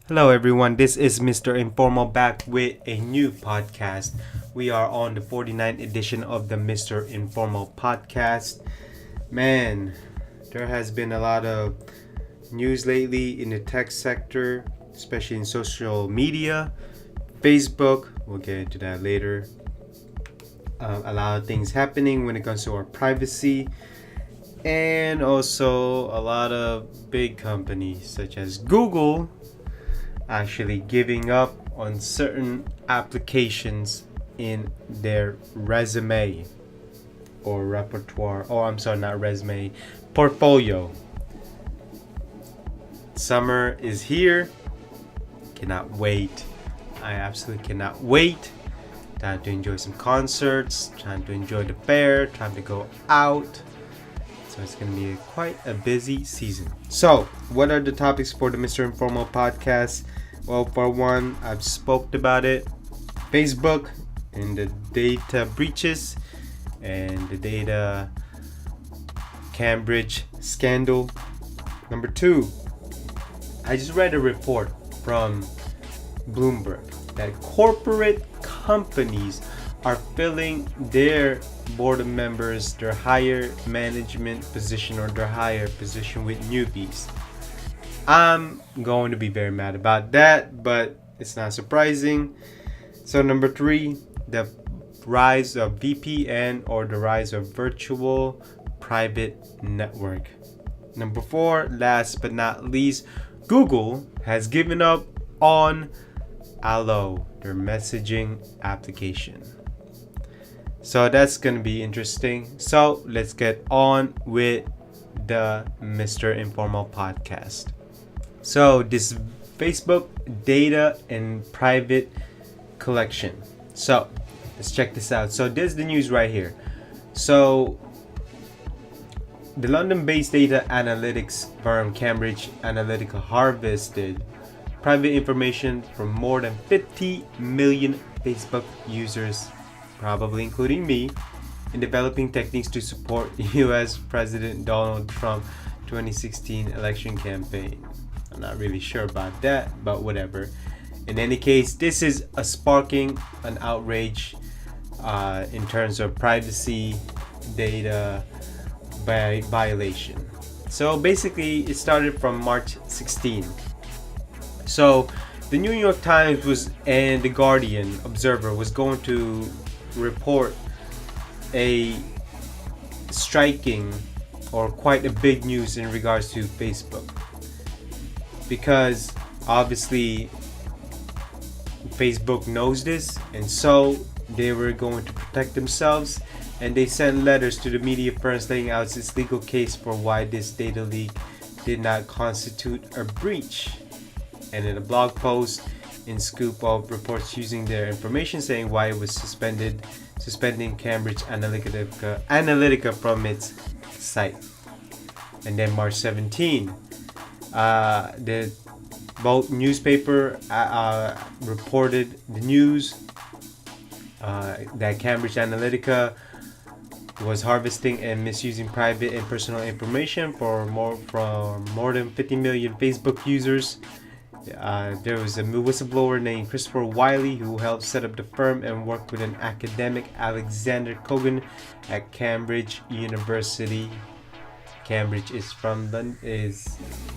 Hello, everyone. This is Mr. Informal back with a new podcast. We are on the 49th edition of the Mr. Informal podcast. Man, there has been a lot of news lately in the tech sector, especially in social media, Facebook. We'll get into that later. A lot of things happening when it comes to our privacy, and also a lot of big companies such as Google actually giving up on certain applications in their resume or repertoire, or I'm sorry, not resume, portfolio. Summer is here. Cannot wait. I absolutely cannot wait. Time to enjoy some concerts, time to enjoy the fair, time to go out. So it's going to be quite a busy season. So, what are the topics for the Mr. Informal podcast? Well, for one, I've spoke about it. Facebook and the data breaches and the data Cambridge scandal. Number two, I just read a report from Bloomberg that corporate companies are filling their board of members, their higher management position or their higher position with newbies. I'm going to be very mad about that, but it's not surprising. So number three, the rise of VPN or the rise of virtual private network. Number four, last but not least, Google has given up on Allo, their messaging application. So that's going to be interesting. So let's get on with the Mr. Informal podcast. So this Facebook data and private collection. So let's check this out. So this is the news right here. So the London-based data analytics firm Cambridge Analytica harvested private information from more than 50 million Facebook users, probably including me, in developing techniques to support US President Donald Trump 2016 election campaign. I'm not really sure about that, but whatever. In any case, this is a sparking an outrage in terms of privacy data violation. So basically, it started from March 16. So the New York Times and the Guardian Observer was going to report a striking or quite a big news in regards to Facebook, because obviously Facebook knows this, and so they were going to protect themselves, and they sent letters to the media firms laying out its legal case for why this data leak did not constitute a breach. And in a blog post in Scoop of reports using their information saying why it was suspending Cambridge Analytica from its site. And then March 17, the both newspaper reported the news that Cambridge Analytica was harvesting and misusing private and personal information from more than 50 million Facebook users. There was a whistleblower named Christopher Wiley who helped set up the firm and worked with an academic, Alexander Kogan, at Cambridge University. Cambridge is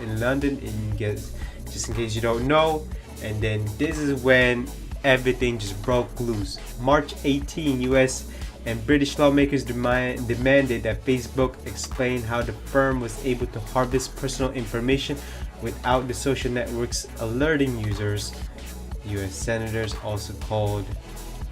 in London, just in case you don't know. And then this is when everything just broke loose. March 18, US and British lawmakers demanded that Facebook explain how the firm was able to harvest personal information without the social networks alerting users. US senators also called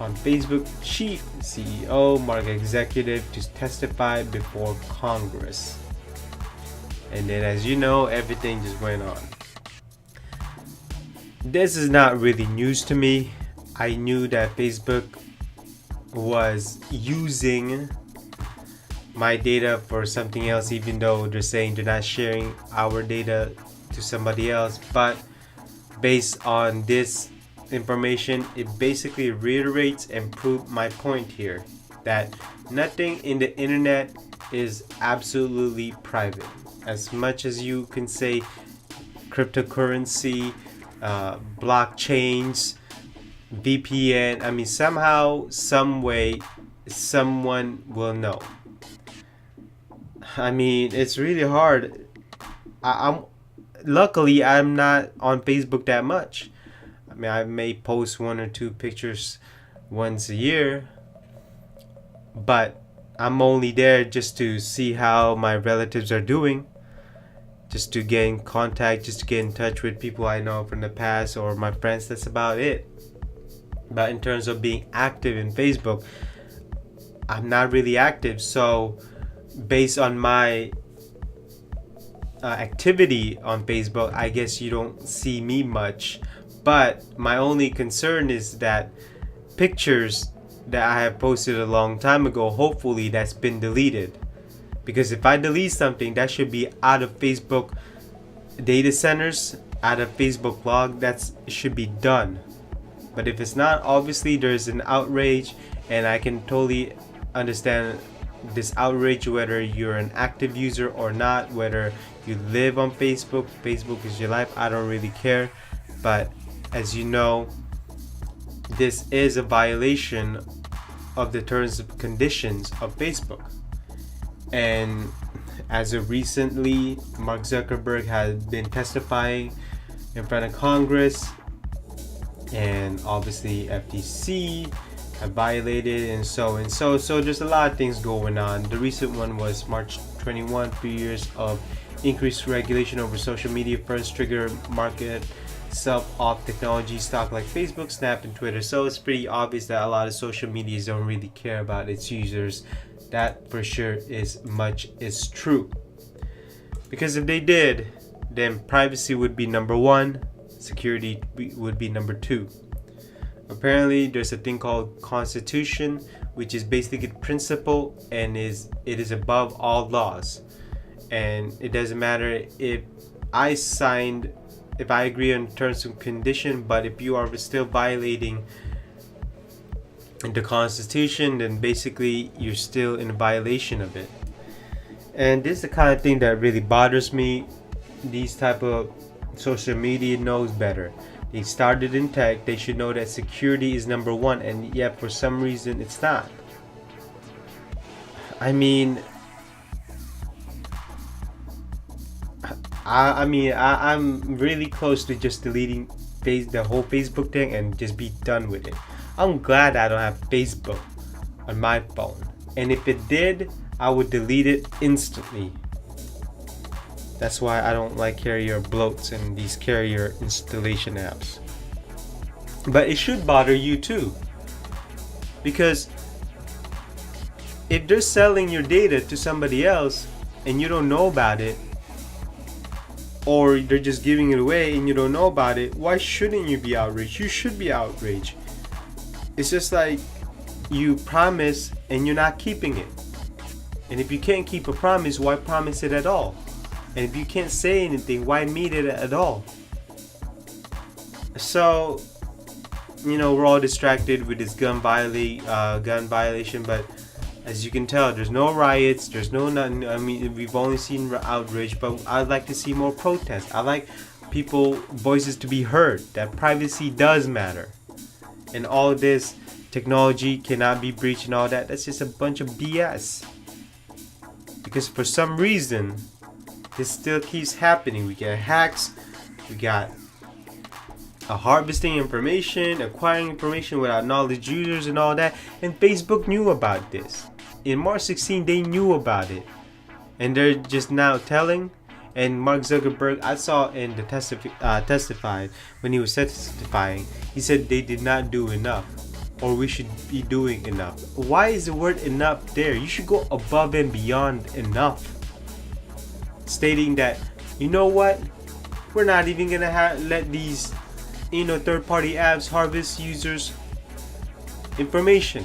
on Facebook chief CEO, market executive, to testify before Congress. And then, as you know, everything just went on. This is not really news to me. I knew that Facebook was using my data for something else, even though they're saying they're not sharing our data to somebody else. But based on this information, it basically reiterates and proves my point here that nothing in the internet is absolutely private. As much as you can say cryptocurrency blockchains, VPN. I mean, somehow, some way, someone will know. I mean, it's really hard. I'm luckily I'm not on Facebook that much. I mean, I may post 1 or 2 pictures once a year, but I'm only there just to see how my relatives are doing, just to get in contact, just to get in touch with people I know from the past or my friends. That's about it. But in terms of being active in Facebook, I'm not really active. So based on my activity on Facebook, I guess you don't see me much. But my only concern is that pictures that I have posted a long time ago, hopefully that's been deleted. Because if I delete something, that should be out of Facebook data centers, out of Facebook log. It should be done. But if it's not, obviously there's an outrage, and I can totally understand this outrage, whether you're an active user or not, whether you live on Facebook. Facebook is your life. I don't really care. But as you know, this is a violation of the terms and conditions of Facebook. And as of recently, Mark Zuckerberg has been testifying in front of Congress, and obviously FTC have violated, and so there's a lot of things going on. The recent one was March 21, 3 years of increased regulation over social media firms trigger market self-op technology stock like Facebook, Snap, and Twitter. So it's pretty obvious that a lot of social medias don't really care about its users. That for sure is true. Because if they did, then privacy would be number 1, security would be number 2. Apparently there's a thing called Constitution, which is basically a principle, and it is above all laws. And it doesn't matter if I agree on terms and condition, but if you are still violating the Constitution, then basically you're still in a violation of it. And this is the kind of thing that really bothers me. These type of social media knows better. They started in tech. They should know that security is number 1, and yet for some reason it's not. I mean, I'm really close to just deleting the whole Facebook thing and just be done with it. I'm glad I don't have Facebook on my phone, and if it did, I would delete it instantly. That's why I don't like carrier bloats and these carrier installation apps. But it should bother you too, because if they're selling your data to somebody else and you don't know about it, or they're just giving it away and you don't know about it, why shouldn't you be outraged? You should be outraged. It's just like you promise and you're not keeping it. And if you can't keep a promise, why promise it at all? And if you can't say anything, why meet it at all? So, we're all distracted with this gun violation, but as you can tell, there's no riots, there's no nothing. I mean, we've only seen outrage, but I'd like to see more protests. I like people voices to be heard, that privacy does matter. And all this technology cannot be breached and all that, that's just a bunch of BS. Because for some reason, this still keeps happening. We get hacks, we got harvesting information, acquiring information without knowledge users and all that. And Facebook knew about this. In March 16, they knew about it. And they're just now telling. And Mark Zuckerberg, I saw in the testified, when he was testifying, he said they did not do enough, or we should be doing enough. Why is the word enough there? You should go above and beyond enough. Stating that, you know what? We're not even gonna let these third-party apps harvest users' information.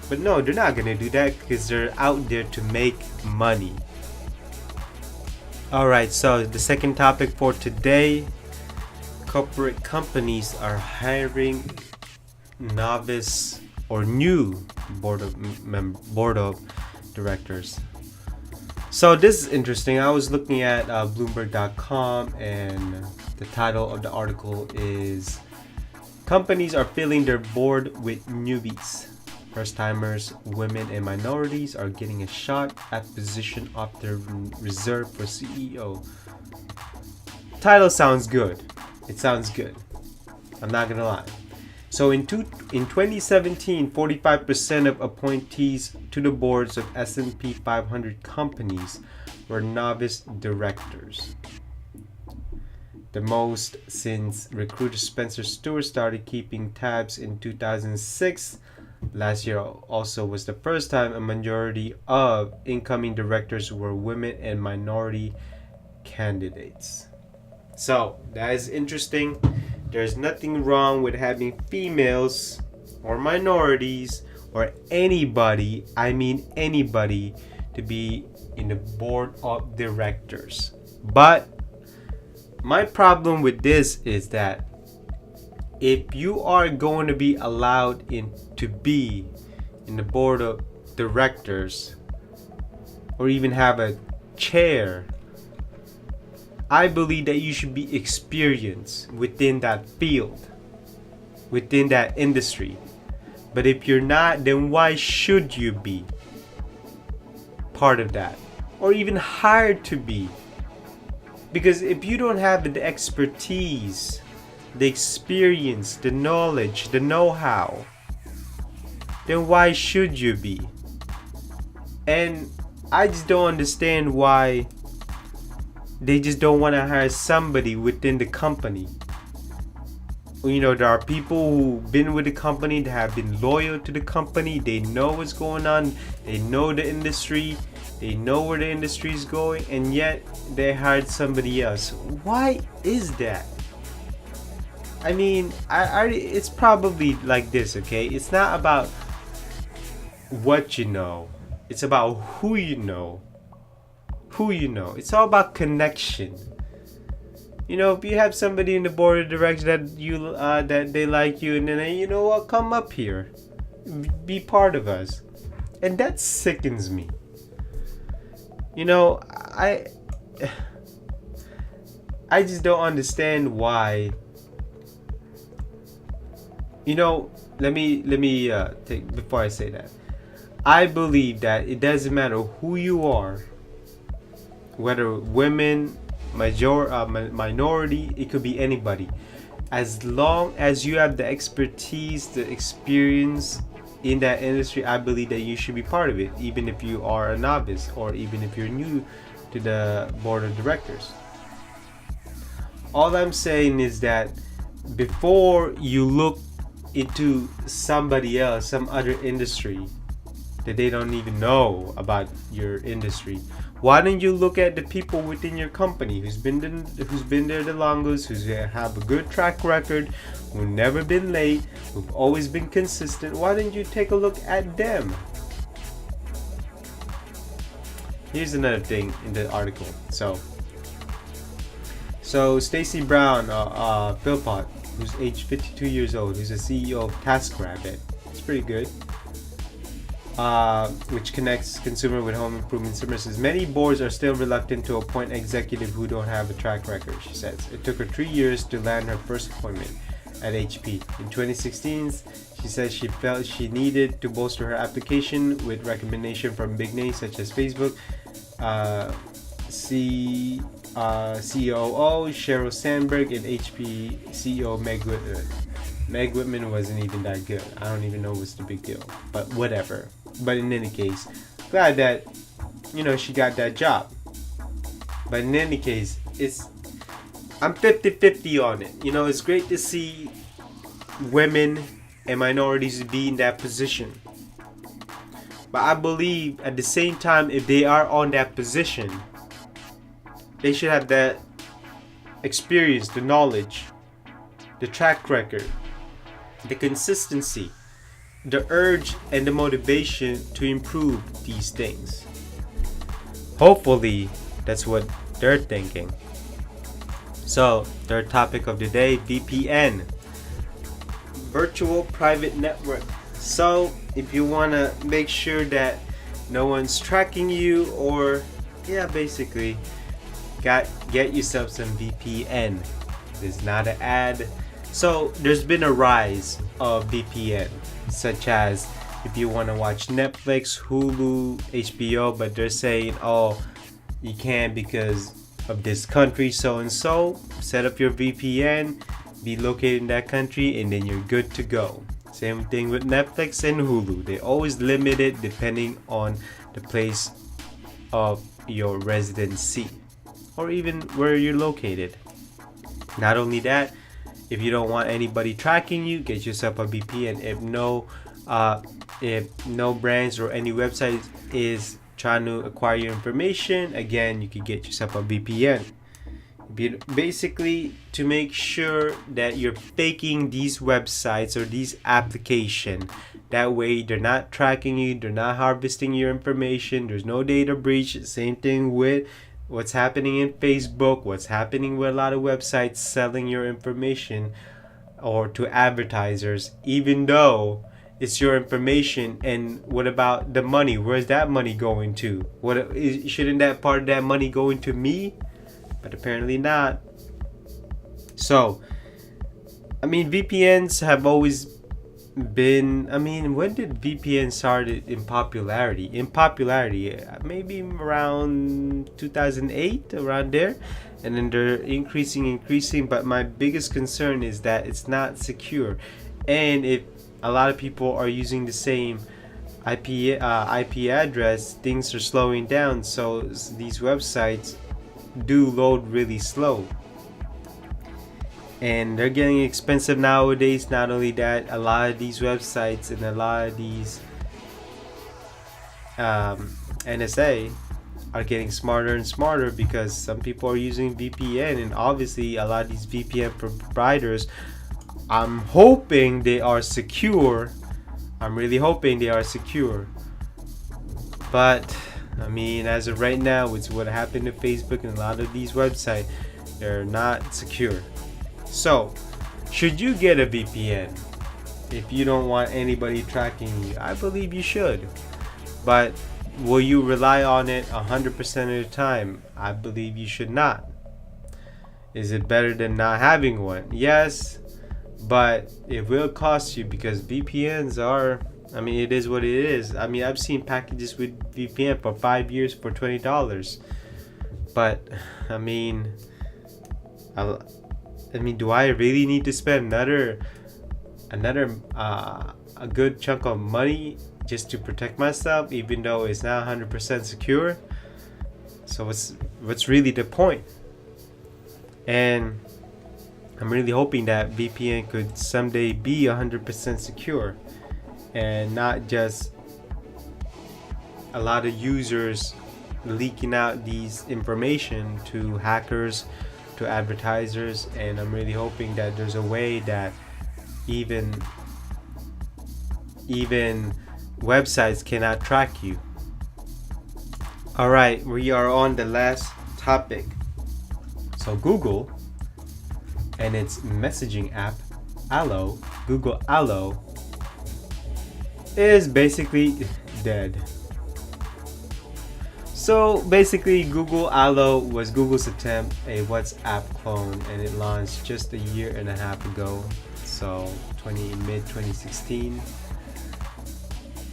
But no, they're not gonna do that because they're out there to make money. Alright, so the second topic for today, corporate companies are hiring novice or new board of directors. So this is interesting. I was looking at Bloomberg.com, and The title of the article is Companies Are Filling Their Board with Newbies. First-timers, women, and minorities are getting a shot at position often reserved for CEO. Title sounds good. It sounds good. I'm not gonna lie. So in 2017, 45% of appointees to the boards of S&P 500 companies were novice directors. The most since recruiter Spencer Stewart started keeping tabs in 2006. Last year also was the first time a majority of incoming directors were women and minority candidates. So that is interesting. There's nothing wrong with having females or minorities or anybody, I mean anybody, to be in the board of directors. But my problem with this is that if you are going to be allowed to be in the board of directors or even have a chair, I believe that you should be experienced within that field, within that industry. But if you're not, then why should you be part of that or even hired to be? Because if you don't have the expertise, the experience, the knowledge, the know-how, then why should you be? And I just don't understand why they just don't want to hire somebody within the company. You know, there are people who've been with the company, that have been loyal to the company, they know what's going on, they know the industry, they know where the industry is going, and yet they hired somebody else. Why is that? I mean, it's probably like this, okay? It's not about what you know. It's about who you know. Who you know. It's all about connection. You know, if you have somebody in the board of directors that they like you, and then, you know what, come up here, be part of us, and that sickens me. You know, I just don't understand why. You know, let me take before I say that. I believe that it doesn't matter who you are, whether women, minority, it could be anybody. As long as you have the expertise, the experience in that industry, I believe that you should be part of it, even if you are a novice or even if you're new to the board of directors. All I'm saying is that before you look into somebody else, some other industry that they don't even know about your industry, why don't you look at the people within your company who's been there the longest, who's have a good track record, who've never been late, who've always been consistent? Why don't you take a look at them? Here's another thing in the article. So Stacy Brown, Philpott, who's age 52 years old, who's a CEO of TaskRabbit. It's pretty good. Which connects consumer with home improvement services. Many boards are still reluctant to appoint executives who don't have a track record, she says. It took her 3 years to land her first appointment at HP. In 2016, she says she felt she needed to bolster her application with recommendation from big names such as Facebook, COO Sheryl Sandberg, and HP CEO Meg Whitman. Meg Whitman wasn't even that good. I don't even know what's the big deal, but whatever. But in any case, glad that, you know, she got that job. But in any case, I'm 50-50 on it. You know, it's great to see women and minorities be in that position. But I believe at the same time, if they are on that position, they should have that experience, the knowledge, the track record, the consistency, the urge, and the motivation to improve these things. Hopefully, that's what they're thinking. So, third topic of the day, VPN, virtual private network. So, if you want to make sure that no one's tracking you, or basically get yourself some VPN. It's not an ad. So there's been a rise of VPN, such as if you want to watch Netflix, Hulu, HBO, but they're saying, oh, you can't because of this country, so and so. Set up your VPN, be located in that country, and then you're good to go. Same thing with Netflix and Hulu. They always limit it depending on the place of your residency or even where you're located. Not only that, if you don't want anybody tracking you, get yourself a VPN. If no brands or any website is trying to acquire your information, again, you can get yourself a VPN. Basically, to make sure that you're faking these websites or these applications. That way, they're not tracking you, they're not harvesting your information, there's no data breach. Same thing with what's happening in Facebook, what's happening with a lot of websites selling your information or to advertisers, even though it's your information. And what about the money? Where's that money going to? Shouldn't that part of that money going to me? But apparently not. So, VPNs have always been, when did VPN started in popularity? Maybe around 2008, around there. And then they're increasing. But my biggest concern is that it's not secure. And if a lot of people are using the same IP address, things are slowing down. So these websites do load really slow, and they're getting expensive nowadays. Not only that, a lot of these websites and a lot of these NSA are getting smarter and smarter because some people are using VPN, and obviously a lot of these VPN providers, I'm hoping they are secure. I'm really hoping they are secure, but as of right now, it's what happened to Facebook and a lot of these websites. They're not secure. So, should you get a VPN if you don't want anybody tracking you? I believe you should. But will you rely on it 100% of the time? I believe you should not. Is it better than not having one? Yes, but it will cost you because VPNs are, it is what it is. I've seen packages with VPN for 5 years for $20. But, do I really need to spend another a good chunk of money just to protect myself, even though it's not 100% secure? So what's really the point? And I'm really hoping that VPN could someday be 100% secure, and not just a lot of users leaking out these information to hackers, to advertisers. And I'm really hoping that there's a way that even websites cannot track you. Alright, we are on the last topic. So Google and its messaging app, Allo, Google Allo, is basically dead. So basically, Google Allo was Google's attempt a WhatsApp clone, and it launched just a year and a half ago. So mid-2016.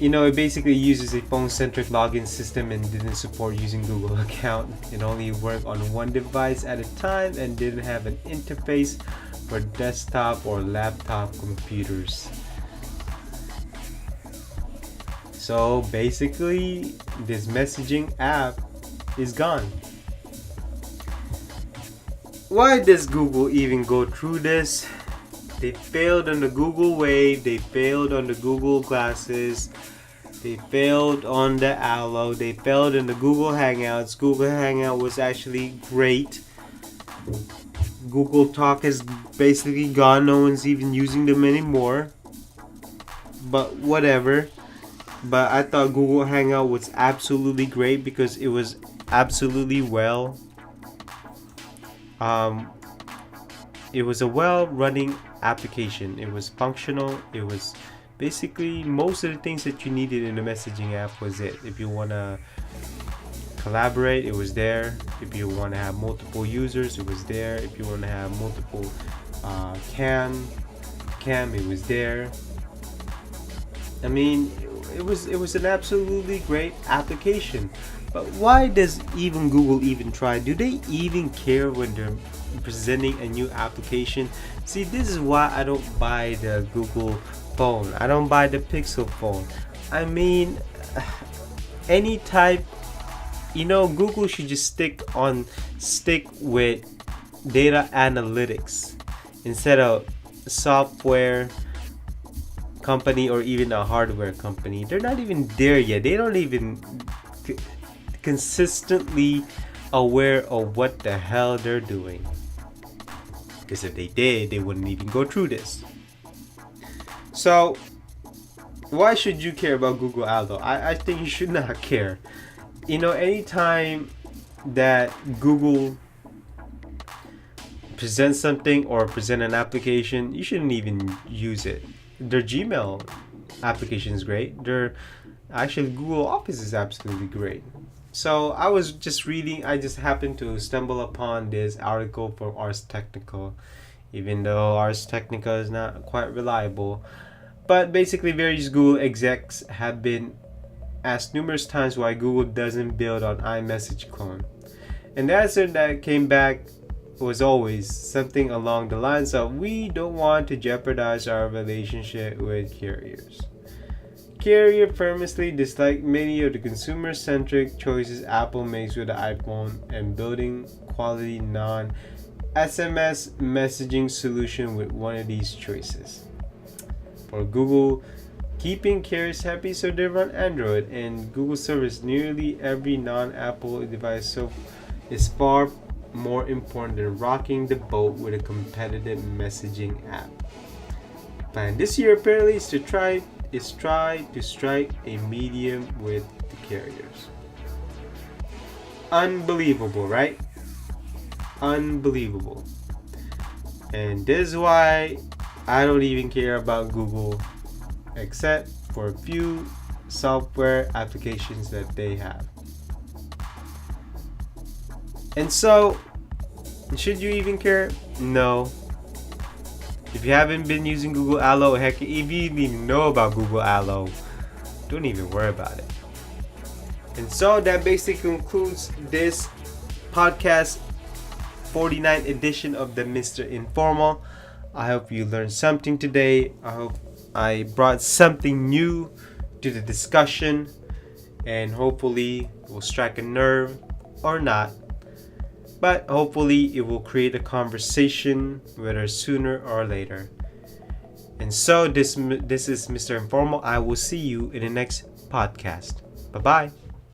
It basically uses a phone-centric login system and didn't support using Google account. It only worked on one device at a time and didn't have an interface for desktop or laptop computers. So basically, this messaging app is gone. Why does Google even go through this? They failed on the Google Wave, they failed on the Google Glasses, they failed on the Allo, they failed in the Google Hangouts. Google Hangout was actually great. Google Talk is basically gone, no one's even using them anymore. But whatever. But I thought Google Hangout was absolutely great because it was absolutely well. It was a well-running application. It was functional. It was basically most of the things that you needed in a messaging app was it. If you want to collaborate, it was there. If you want to have multiple users, it was there. If you want to have multiple cam, it was there. I mean, it was an absolutely great application. But why does even Google even try? Do they even care when they're presenting a new application? See, this is why I don't buy the Google phone. I don't buy the Pixel phone. I mean, any type, Google should just stick with data analytics instead of software company or even a hardware company. They're not even there yet. They don't even consistently aware of what the hell they're doing. Because if they did, they wouldn't even go through this. So, why should you care about Google Allo? I think you should not care. Anytime that Google presents something or present an application, you shouldn't even use it. Their Gmail application is great. Actually, Google Office is absolutely great. So I was just reading, I just happened to stumble upon this article from Ars Technica, even though Ars Technica is not quite reliable. But basically, various Google execs have been asked numerous times why Google doesn't build on iMessage clone. And the answer that came back was always something along the lines of, we don't want to jeopardize our relationship with carriers. Carrier famously disliked many of the consumer-centric choices Apple makes with the iPhone and building quality non-SMS messaging solution with one of these choices. For Google, keeping carriers happy so they run Android and Google service nearly every non-Apple device so is far more important than rocking the boat with a competitive messaging app. Plan this year apparently is to try to strike a medium with the carriers. Unbelievable, right? Unbelievable. And this is why I don't even care about Google except for a few software applications that they have. And so, should you even care? No. If you haven't been using Google Allo, heck, if you even know about Google Allo, don't even worry about it. And so that basically concludes this podcast 49 edition of the Mr. Informal. I hope you learned something today. I hope I brought something new to the discussion, and hopefully it will strike a nerve or not. But hopefully it will create a conversation, whether sooner or later. And so this is Mr. Informal. I will see you in the next podcast. Bye-bye.